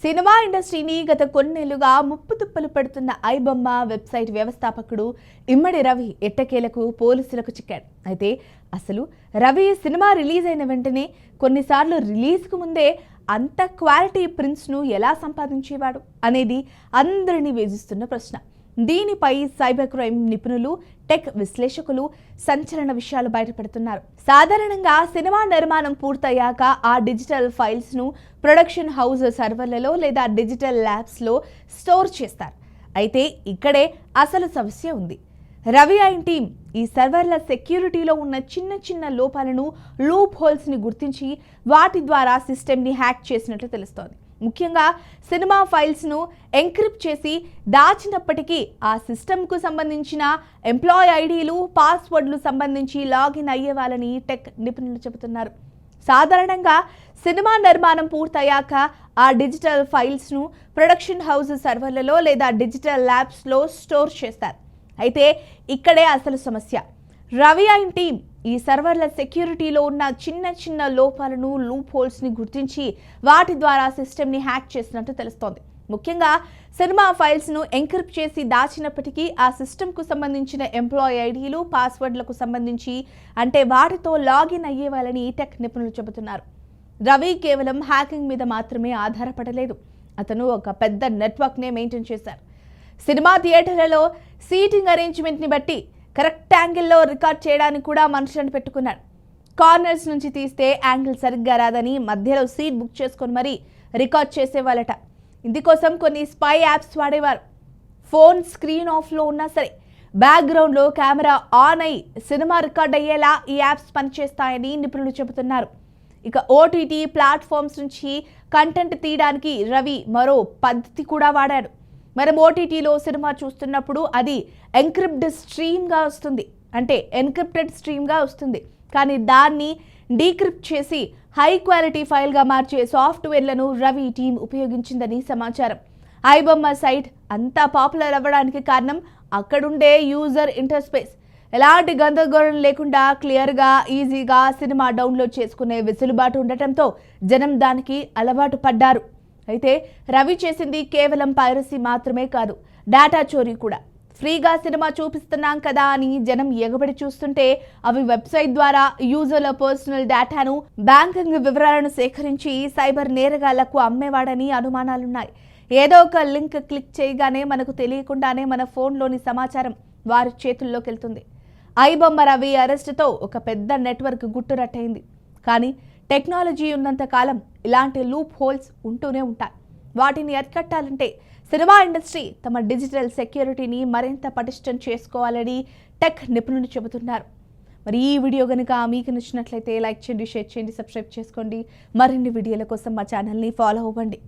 Cinema ఇండస్ట్రీని గత కొన్నేళ్లుగా ముప్పుతుప్పలు పెడుతున్న ఐబొమ్మ వెబ్సైట్ వ్యవస్థాపకుడు ఇమ్మడి రవి ఎట్టకేలకు పోలీసులకు చిక్కాడు. అయితే అసలు రవి సినిమా రిలీజ్ అయిన వెంటనే కొన్నిసార్లు రిలీజ్కు ముందే అంత క్వాలిటీ ప్రింట్స్ను ఎలా సంపాదించేవాడు అనేది అందరినీ వేధిస్తున్న ప్రశ్న. దీనిపై సైబర్ క్రైమ్ నిపుణులు, టెక్ విశ్లేషకులు సంచలన విషయాలు బయటపెడుతున్నారు. సాధారణంగా సినిమా నిర్మాణం పూర్తయ్యాక ఆ డిజిటల్ ఫైల్స్ను ప్రొడక్షన్ హౌస్ సర్వర్లలో లేదా డిజిటల్ ల్యాబ్స్లో స్టోర్ చేస్తారు. అయితే ఇక్కడే అసలు సమస్య ఉంది. రవి అండ్ టీమ్ ఈ సర్వర్ల సెక్యూరిటీలో ఉన్న చిన్న చిన్న లోపాలను, లూప్ హోల్స్ని గుర్తించి వాటి ద్వారా సిస్టమ్ని హ్యాక్ చేసినట్లు తెలుస్తోంది. ముఖ్యంగా సినిమా ఫైల్స్ను ఎన్క్రిప్ట్ చేసి దాచినప్పటికీ ఆ సిస్టమ్కు సంబంధించిన ఎంప్లాయ్ ఐడీలు, పాస్వర్డ్లు సంబంధించి లాగిన్ అయ్యే వాళ్ళని టెక్ నిపుణులు చెబుతున్నారు. సాధారణంగా సినిమా నిర్మాణం పూర్తయ్యాక ఆ డిజిటల్ ఫైల్స్ను ప్రొడక్షన్ హౌస్ సర్వర్లలో లేదా డిజిటల్ ల్యాబ్స్లో స్టోర్ చేస్తారు. అయితే ఇక్కడే అసలు సమస్య. రవి అండ్ టీమ్ ఈ సర్వర్ల సెక్యూరిటీలో ఉన్న చిన్న చిన్న లోపాలను, లూప్ హోల్స్ని గుర్తించి వాటి ద్వారా సిస్టమ్ని హ్యాక్ చేసినట్టు తెలుస్తోంది. ముఖ్యంగా సినిమా ఫైల్స్ను ఎన్క్రిప్ట్ చేసి దాచినప్పటికీ ఆ సిస్టమ్కు సంబంధించిన ఎంప్లాయీ ఐడీలు, పాస్వర్డ్లకు సంబంధించి అంటే వాటితో లాగిన్ అయ్యే వాళ్ళని టెక్ నిపుణులు చెబుతున్నారు. రవి కేవలం హ్యాకింగ్ మీద మాత్రమే ఆధారపడలేదు. అతను ఒక పెద్ద నెట్వర్క్నే మెయింటైన్ చేశారు. సినిమా థియేటర్లలో సీటింగ్ అరేంజ్మెంట్ని బట్టి కరెక్ట్ యాంగిల్లో రికార్డ్ చేయడానికి కూడా మనుషులను పెట్టుకున్నాడు. కార్నర్స్ నుంచి తీస్తే యాంగిల్ సరిగ్గా రాదని మధ్యలో సీట్ బుక్ చేసుకొని మరీ రికార్డ్ చేసేవాళ్ళట. ఇందుకోసం కొన్ని స్పై యాప్స్ వాడేవారు. ఫోన్ స్క్రీన్ ఆఫ్లో ఉన్నా సరే బ్యాక్గ్రౌండ్లో కెమెరా ఆన్ అయి సినిమా రికార్డ్ అయ్యేలా ఈ యాప్స్ పనిచేస్తాయని నిపుణులు చెబుతున్నారు. ఇక ఓటీటీ ప్లాట్ఫామ్స్ నుంచి కంటెంట్ తీయడానికి రవి మరో పద్ధతి కూడా వాడాడు. మనం ఓటీటీలో సినిమా చూస్తున్నప్పుడు అది ఎన్క్రిప్టెడ్ స్ట్రీమ్గా వస్తుంది, అంటే ఎన్క్రిప్టెడ్ స్ట్రీమ్గా వస్తుంది. కానీ దాన్ని డీక్రిప్ట్ చేసి హై క్వాలిటీ ఫైల్గా మార్చే సాఫ్ట్వేర్లను రవి టీం ఉపయోగించిందని సమాచారం. ఐబొమ్మ సైట్ అంతా పాపులర్ అవ్వడానికి కారణం అక్కడుండే యూజర్ ఇంటర్ఫేస్. ఎలాంటి గందరగోళం లేకుండా క్లియర్గా, ఈజీగా సినిమా డౌన్లోడ్ చేసుకునే వెసులుబాటు ఉండటంతో జనం దానికి అలవాటు పడ్డారు. అయితే రవి చేసింది కేవలం పైరసీ మాత్రమే కాదు, డేటా చోరీ కూడా. ఫ్రీగా సినిమా చూపిస్తున్నాం కదా అని జనం ఎగబడి చూస్తుంటే అవి వెబ్సైట్ ద్వారా యూజర్ల పర్సనల్ డేటాను, బ్యాంకింగ్ వివరాలను సేకరించి సైబర్ నేరగాళ్లకు అమ్మేవాడని అనుమానాలున్నాయి. ఏదో ఒక లింక్ క్లిక్ చేయగానే మనకు తెలియకుండానే మన ఫోన్లోని సమాచారం వారి చేతుల్లోకి వెళ్తుంది. ఐబొమ్మ రవి అరెస్టుతో ఒక పెద్ద నెట్వర్క్ గుట్టురట్టయింది. కానీ టెక్నాలజీ ఉన్నంత కాలం ఇలాంటి లూప్ హోల్స్ ఉంటూనే ఉంటాయి. వాటిని అరికట్టాలంటే సినిమా ఇండస్ట్రీ తమ డిజిటల్ సెక్యూరిటీని మరింత పటిష్టం చేసుకోవాలని టెక్ నిపుణులు చెబుతున్నారు. మరి ఈ వీడియో కనుక మీకు నచ్చినట్లయితే లైక్ చేయండి, షేర్ చేయండి, సబ్స్క్రైబ్ చేసుకోండి. మరిన్ని వీడియోల కోసం మా ఛానల్ని ఫాలో అవ్వండి.